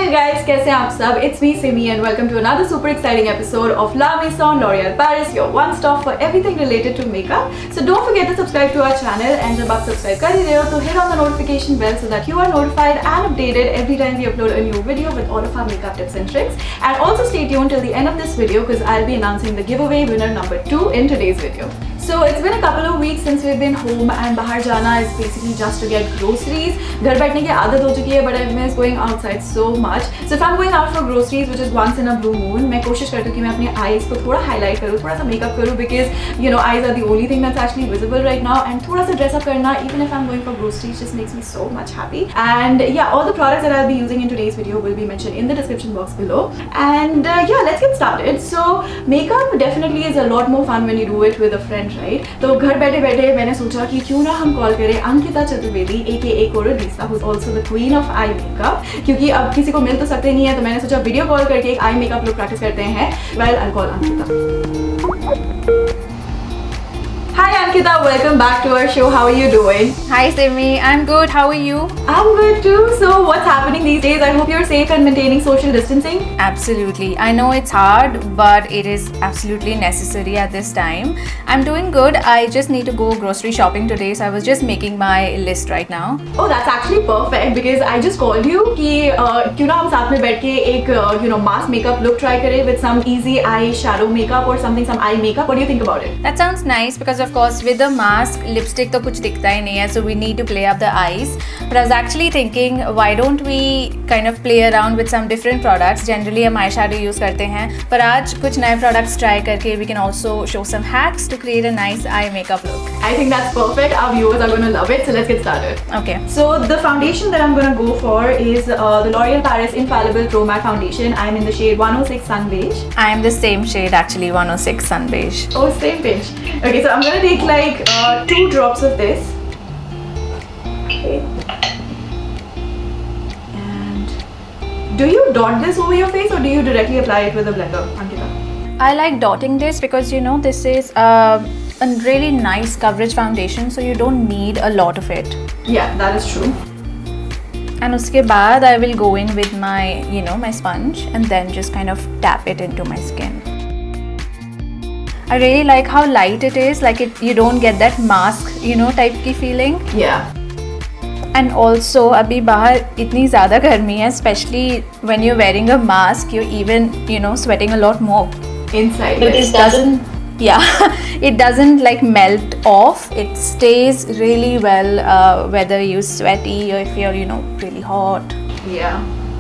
you guys, कैसे हैं आप सब? It's me Simi and welcome to another super exciting episode of La Maison L'Oréal Paris, your one stop for everything related to makeup. So don't forget to subscribe to our channel and जब आप subscribe कर ही रहे हो तो hit on the notification bell so that you are notified and updated every time we upload a new video with all of our makeup tips and tricks. And also stay tuned till the end of this video because I'll be announcing the giveaway winner number 2 in today's video. So it's been a couple of weeks since we've been home and बाहर जाना is basically just to get groceries. घर बैठने की आदत हो चुकी है but I miss going outside so much. So if I'm going out for groceries which is once in a blue moon, मैं कोशिश करती हूँ कि मैं अपनी eyes को थोड़ा highlight करूँ, थोड़ा सा makeup करूँ because you know eyes are the only thing that's actually visible right now and थोड़ा सा dress up करना even if I'm going for groceries just makes me so much happy. And yeah, all the products that I'll be using in today's video will be mentioned in the description box below. And yeah, let's get started. So makeup definitely is a lot more fun when you do it with a friend. Right तो घर बैठे बैठे मैंने सोचा कि क्यों ना हम कॉल करें Ankita Chaturvedi AKA कोरोलिसा who's also the queen of eye makeup क्योंकि अब किसी को मिल तो सकते नहीं है तो मैंने सोचा वीडियो कॉल करके एक आई मेकअप लुक प्रैक्टिस करते हैं. Well, I'll call Ankita. Hi Ankita, welcome back to our show. How are you doing? Hi Simi, I'm good. How are you? I'm good too. So what's happening these days? I hope you're safe and maintaining social distancing. Absolutely. I know it's hard, but it is absolutely necessary at this time. I'm doing good. I just need to go grocery shopping today, so I was just making my list right now. Oh, that's actually perfect because I just called you कि क्यों ना हम साथ में बैठ के एक mask makeup look try करें with some easy eye shadow makeup or something, some eye makeup. What do you think about it? That sounds nice because of course with the mask, lipstick तो कुछ दिखता ही नहीं है, so we need to play up the eyes. But I was actually thinking, why don't we kind of play around with some different products? Generally हम eyeshadow use करते हैं, पर आज कुछ नए products try करके we can also show some hacks to create a nice eye makeup look. I think that's perfect. Our viewers are going to love it. So let's get started. Okay. So the foundation that I'm going to go for is the L'Oréal Paris Infallible Pro Matte Foundation. I'm in the shade 106 Sun Beige. I am the same shade actually, 106 Sun Beige. Oh, same beige. Okay, so I'm going to take like 2 drops of this. Okay. And do you dot this over your face or do you directly apply it with a blender, Ankita? I like dotting this because you know this is a really nice coverage foundation, so you don't need a lot of it. Yeah, that is true. And उसके बाद I will go in with my my sponge and then just kind of tap it into my skin. I really like how light it is, like you don't get that mask type की feeling. Yeah. And also अभी बाहर इतनी ज़्यादा गर्मी है, especially when you're wearing a mask, you're even sweating a lot more. Inside. But it doesn't. Yeah, it doesn't like melt off. It stays really well whether you're sweaty or if you're really hot. Yeah.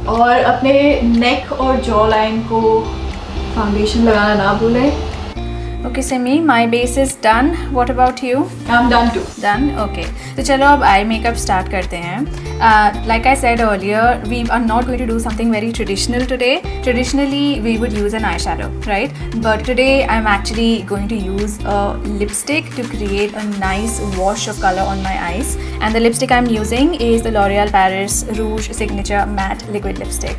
और अपने neck और jaw line को foundation लगाना ना भूलें. Okay, Simi, my base is done. What about you? I'm done too. Done? Okay. तो चलो अब eye makeup start करते हैं. Like I said earlier, we are not going to do something very traditional today. Traditionally, we would use an eyeshadow, right? But today, I'm actually going to use a lipstick to create a nice wash of color on my eyes. And the lipstick I'm using is the L'Oréal Paris Rouge Signature Matte Liquid Lipstick.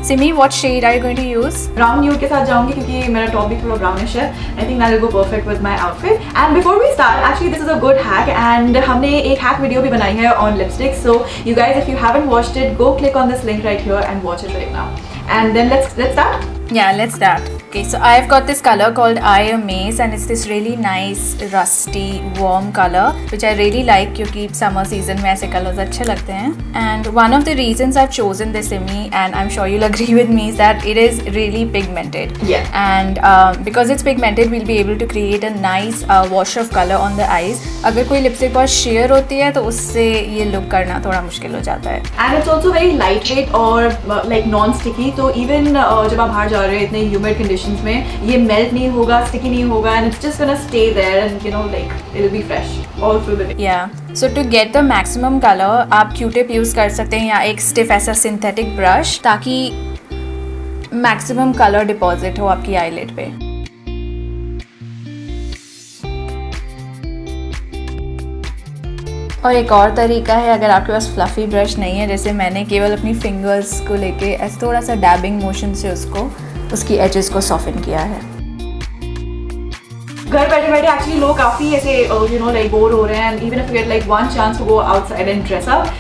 Simi, what shade are you going to use? Brown nude के साथ जाऊँगी क्योंकि मेरा top भी थोड़ा brownish है. I think that will go perfect with my outfit. And before we start, actually this is a good hack and हमने एक hack video भी बनाई है on lipstick. So you guys, if you haven't watched it, go click on this link right here and watch it right now. And then let's start. Yeah, let's start. Okay, so I've got this color called Eye Amaze and it's this really nice rusty warm color which I really like क्योंकि summer season में ऐसे colors अच्छे लगते हैं. And one of the reasons I've chosen this Simi, and I'm sure you'll agree with me, is that it is really pigmented. Yeah. And because it's pigmented, we'll be able to create a nice wash of color on the eyes. अगर कोई lipstick बहुत sheer होती है तो उससे ये look करना थोड़ा मुश्किल हो जाता है. And it's also very lightweight और like non-sticky. तो even जब आप बाहर जा रहे हैं इतने humid conditions में ये melt नहीं होगा, sticky नहीं होगा, and it's just gonna stay there and like it'll be fresh all through the day. Yeah. So to get the maximum color, आप Q-tip use कर सकते हैं या एक stiff ऐसा synthetic brush ताकि maximum color deposit हो आपकी eyelid पे. और एक और तरीका है, अगर आपके पास फ्लफ़ी ब्रश नहीं है, जैसे मैंने केवल अपनी फिंगर्स को लेके ऐसे थोड़ा सा डैबिंग मोशन से उसकी एजेस को सॉफ्टन किया है. घर बैठे बैठे एक्चुअली लोग काफ़ी ऐसे यू नो लाइक बोर हो रहे हैं, and even if you get like one chance to go outside and dress up,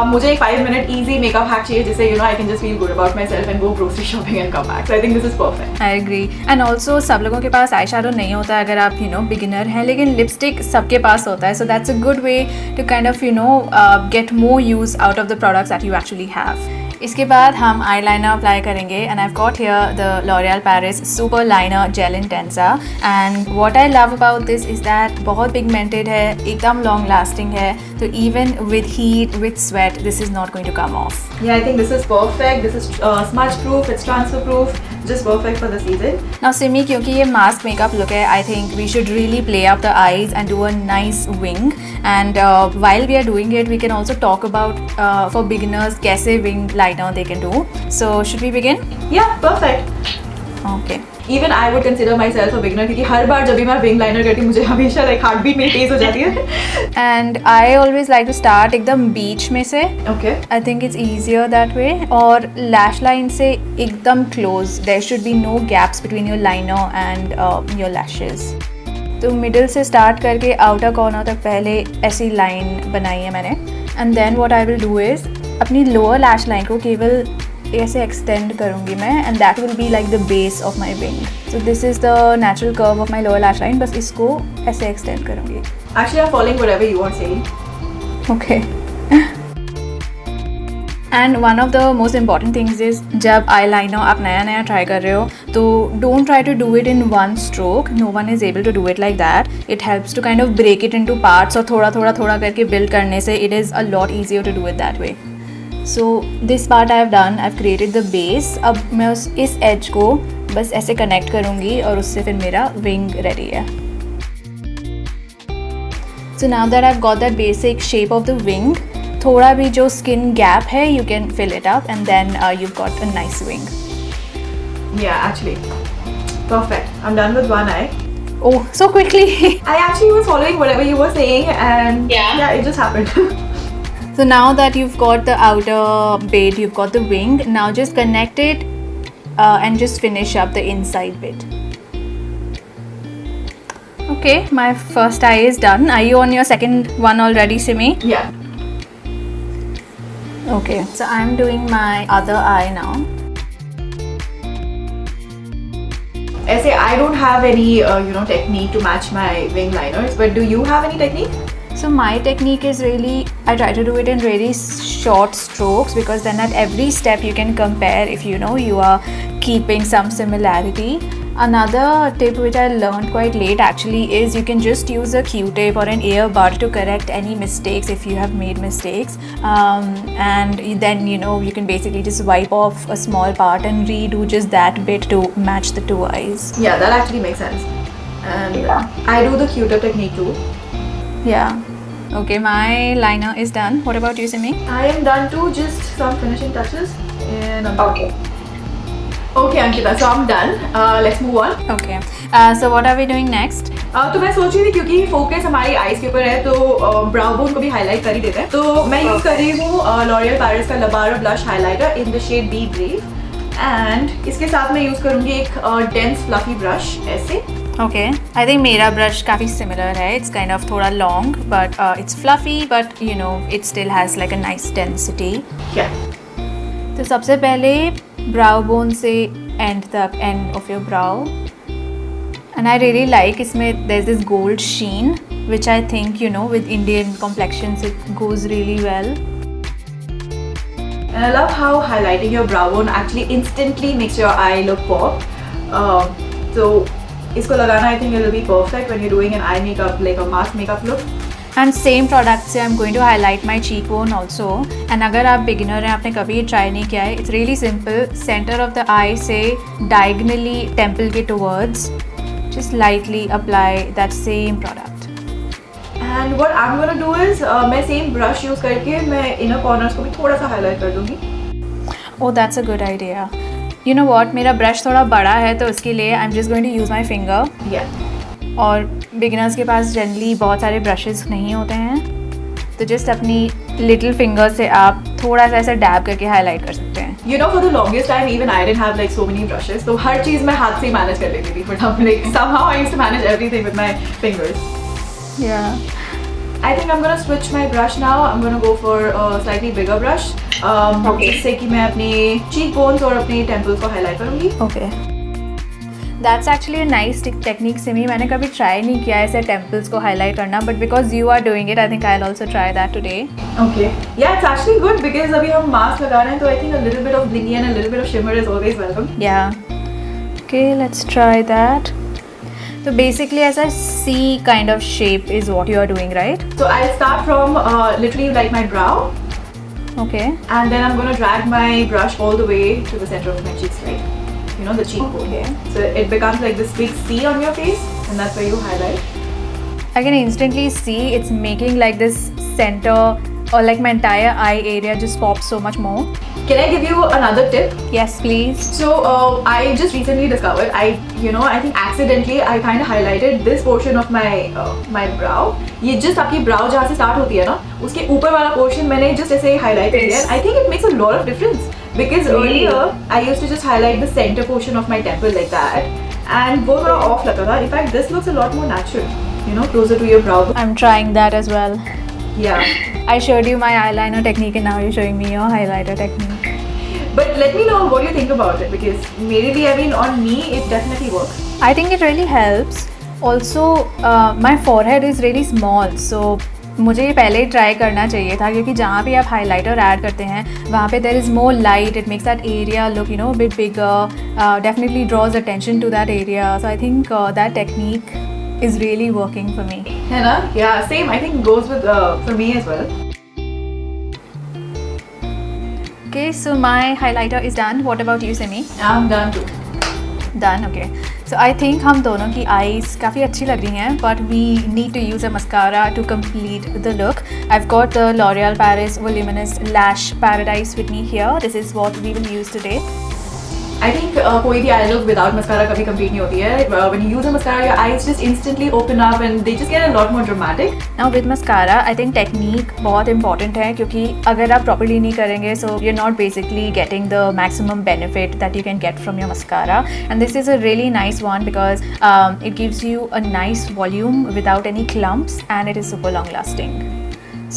मुझे एक 5 मिनट ईजी मेकअप हैक चाहिए जिससे you know I can just feel good about myself and go grocery shopping and come back. So I think this is perfect. I agree. And also सब लोगों के पास eye shadow नहीं होता है अगर आप यू नो बिगिनर हैं, लेकिन लिपस्टिक सबके पास होता है. So that's a good way to kind of you know get more use out of the products that you actually have. इसके बाद हम आई लाइनर अप्लाई करेंगे and I have got here the L'Oreal Paris super liner gel intensa. And what I love about this is that बहुत pigmented है, एकदम long lasting है, तो even with heat with sweat this is not going to come of. Yeah, I think this is perfect. This is smudge proof, it's transfer proof, just perfect for the season. Now Simi, क्योंकि ये mask makeup look है, I think we should really play up the eyes and do a nice wing. And while we are doing it, we can also talk about for beginners कैसे wing liner they can do. So should we begin? Yeah, perfect. Okay. Even I would consider myself a beginner क्योंकि हर बार जब भी मैं wing liner करती हूँ मुझे हमेशा like heart beat मेरी तेज हो जाती है. And I always like to start एकदम बीच में से. Okay. I think it's easier that way. और lash line से एकदम close. There should be no gaps between your liner and your lashes. तो मिडिल से स्टार्ट करके आउटर कॉर्नर तक पहले ऐसी लाइन बनाई है मैंने. And then what I will do is अपनी लोअर लैश लाइन को केवल ऐसे एक्सटेंड करूँगी मैं, and that will be like the base of my wing. So this is the natural curve of my lower lash line. बस इसको ऐसे extend करूँगी. Actually, I'm following whatever you are saying. Okay. And one of the most important things is जब eye liner आप नया नया try कर रहे हो तो don't try to do it in one stroke. No one is able to do it like that. It helps to kind of break it into parts और थोड़ा थोड़ा थोड़ा करके बिल्ड करने से it is a lot easier to do it that way. So this part I have done. I have created the base. अब मैं इस एज को बस ऐसे कनेक्ट करूँगी और उससे फिर मेरा विंग रेडी है. So now that I've got that basic shape of the wing, थोड़ा भी जो skin gap है, you can fill it up and then you've got a nice wing. Yeah, actually. Perfect. I'm done with one eye. Oh, so quickly. I actually was following whatever you were saying and yeah it just happened. So now that you've got the outer bit, you've got the wing, now just connect it and just finish up the inside bit. Okay, my first eye is done. Are you on your second one already, Simi? Yeah. Okay, so I'm doing my other eye now. ऐसे I don't have any you know technique to match my wing liners, but do you have any technique? So my technique is really, I try to do it in really short strokes because then at every step you can compare if you know you are keeping some similarity. Another tip which I learned quite late actually is you can just use a Q-tip or an earbud to correct any mistakes if you have made mistakes, and then you know you can basically just wipe off a small part and redo just that bit to match the two eyes. Yeah, that actually makes sense. And I do the Q-tip technique too. Yeah. Okay, my liner is done. What about you, Simi? I am done too, just some finishing touches and I'm okay. Okay Ankita, so I'm done. Let's move on. Okay. So what are we doing next? तो मैं सोच रही थी क्योंकि focus हमारी eyes के ऊपर है तो ब्राउ बोन को भी हाईलाइट कर ही देते हैं. तो मैं यूज कर रही हूँ लॉरियल पेरिस का लबारा blush highlighter in the shade be brave, and इसके साथ मैं यूज करूँगी एक डेंस फ्लफी ब्रश ऐसे. Okay, I think मेरा ब्रश काफ़ी similar है. It's kind of थोड़ा long, but it's fluffy, but you know it still has like a nice density. Yeah. तो सबसे पहले brow bone से end तक, end of your brow, and I really like इसमें there's this gold sheen, which I think you know with Indian complexions it goes really well. And I love how highlighting your brow bone actually instantly makes your eye look pop. So इसको लगाना I think it will be perfect when you're doing an eye makeup like a mask makeup look. And same product से I'm going to highlight my cheekbone also. And अगर आप beginner हैं, आपने कभी try नहीं किया है, it's really simple. Center of the eye से diagonally temple के towards, just lightly apply that same product. And what I'm gonna do is मैं same brush use करके मैं inner corners को भी थोड़ा सा highlight कर दूँगी. Oh, that's a good idea. You know what? मेरा brush थोड़ा बड़ा है तो उसके लिए I'm just going to use my finger. Yeah. और बिगिनर्स के पास जनरली बहुत सारे ब्रशेस नहीं होते हैं, तो जस्ट अपनी लिटिल फिंगर से आप थोड़ा सा ऐसा डैब करके हाईलाइट कर सकते हैं. You know, for the longest time, even I didn't have like so many brushes. So हर चीज़ मैं हाथ से ही manage कर लेती थी. But like somehow I used to manage everything with my fingers. Yeah. I think I'm gonna switch my brush now. I'm gonna go for a slightly bigger brush. Okay. जिससे कि मैं अपने cheekbones और अपने temples को highlight करूँगी. Okay. That's actually a nice technique, Simi. मैंने कभी try नहीं किया ऐसे temples को highlight करना, but because you are doing it, I think I'll also try that today. Okay. Yeah, it's actually good because अभी हम mask लगा रहे हैं तो I think a little bit of blingy and a little bit of shimmer is always welcome. Yeah. Okay, let's try that. So basically, as a C kind of shape is what you are doing, right? So I'll start from literally like my brow, Okay. and then I'm gonna drag my brush all the way to the center of my cheeks, like you know, the cheekbone. Okay. So it becomes like this big C on your face, and that's where you highlight. I can instantly see it's making like this center or like my entire eye area just pops so much more. Can I give you another tip? Yes, please. So I just recently discovered, I think accidentally I kind of highlighted this portion of my brow. ये just आपकी brow जहाँ से start होती है ना, उसके ऊपर वाला portion मैंने just ऐसे highlight कर दिया. I think it makes a lot of difference because earlier I used to just highlight the center portion of my temple like that, and वो थोड़ा off लगता था. In fact, this looks a lot more natural, you know, closer to your brow. I'm trying that as well. Yeah. I showed you my eyeliner technique and now you're showing me your highlighter technique. But let me know what you think about it because maybe, I mean, on me it definitely works. I think it really helps. Also, my forehead is really small, so मुझे ये पहले ही try करना चाहिए था क्योंकि जहाँ भी आप हाइलाइटर ऐड करते हैं वहाँ पे there is more light, it makes that area look you know bit bigger, definitely draws attention to that area. So I think that technique is really working for me. Henna? Yeah, same. I think goes with for me as well. Okay, so my highlighter is done. What about you, Simi? I'm done too. Done. Okay. So I think हम दोनों की eyes काफ़ी अच्छी लग रही हैं, but we need to use a mascara to complete the look. I've got the L'Oreal Paris Voluminous Lash Paradise with me here. This is what we will use today. I think कोई भी eye look without mascara कभी complete नहीं होती है. When you use a mascara, your eyes just instantly open up and they just get a lot more dramatic. Now with mascara, I think technique बहुत important है क्योंकि अगर आप properly नहीं करेंगे, so you're not basically getting the maximum benefit that you can get from your mascara. And this is a really nice one because it gives you a nice volume without any clumps and it is super long lasting.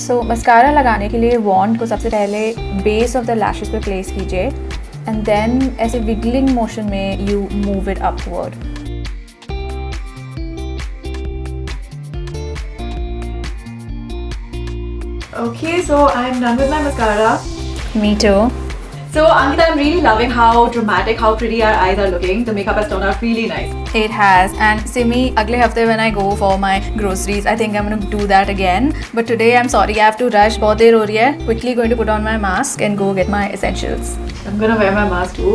So mascara लगाने के लिए wand को सबसे पहले base of the lashes पे place कीजिए. And then ऐसे wiggling motion में you move it upward. Okay, so I'm done with my mascara. Me too. So Ankita, I'm really loving how dramatic, how pretty our eyes are looking. The makeup has turned out really nice. It has. And Simi, अगले हफ्ते when I go for my groceries, I think I'm going to do that again. But today I'm sorry, I have to rush. बहुत देर हो रही है. Quickly going to put on my mask and go get my essentials. I'm gonna wear my mask too.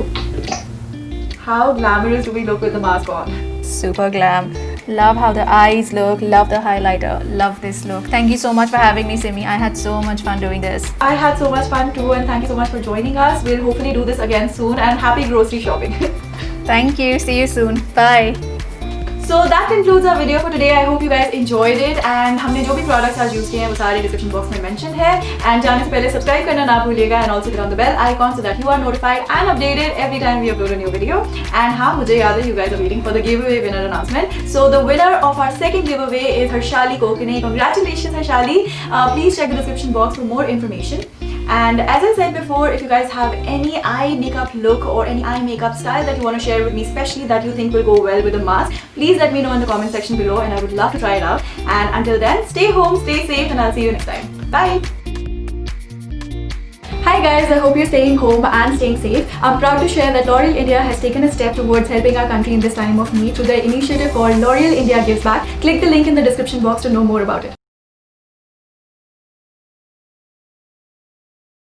How glamorous do we look with the mask on? Super glam. Love how the eyes look. Love the highlighter. Love this look. Thank you so much for having me, Simi. I had so much fun doing this. I had so much fun too, and thank you so much for joining us. We'll hopefully do this again soon, and happy grocery shopping. Thank you. See you soon. Bye. So that concludes our video for today. I hope you guys enjoyed it, and हमने जो भी products आज use किए हैं वो सारे description box में mentioned है. And जाने से पहले subscribe करना ना भूलिएगा, and also click on the bell icon so that you are notified and updated every time we upload a new video. And हाँ, मुझे याद है you guys are waiting for the giveaway winner announcement. So the winner of our second giveaway is Harshali Kokane. Congratulations, Harshali. Please check the description box for more information. And as I said before, if you guys have any eye makeup look or any eye makeup style that you want to share with me, especially that you think will go well with the mask, please let me know in the comment section below and I would love to try it out. And until then, stay home, stay safe, and I'll see you next time. Bye! Hi guys, I hope you're staying home and staying safe. I'm proud to share that L'Oreal India has taken a step towards helping our country in this time of need through their initiative called L'Oreal India Gives Back. Click the link in the description box to know more about it.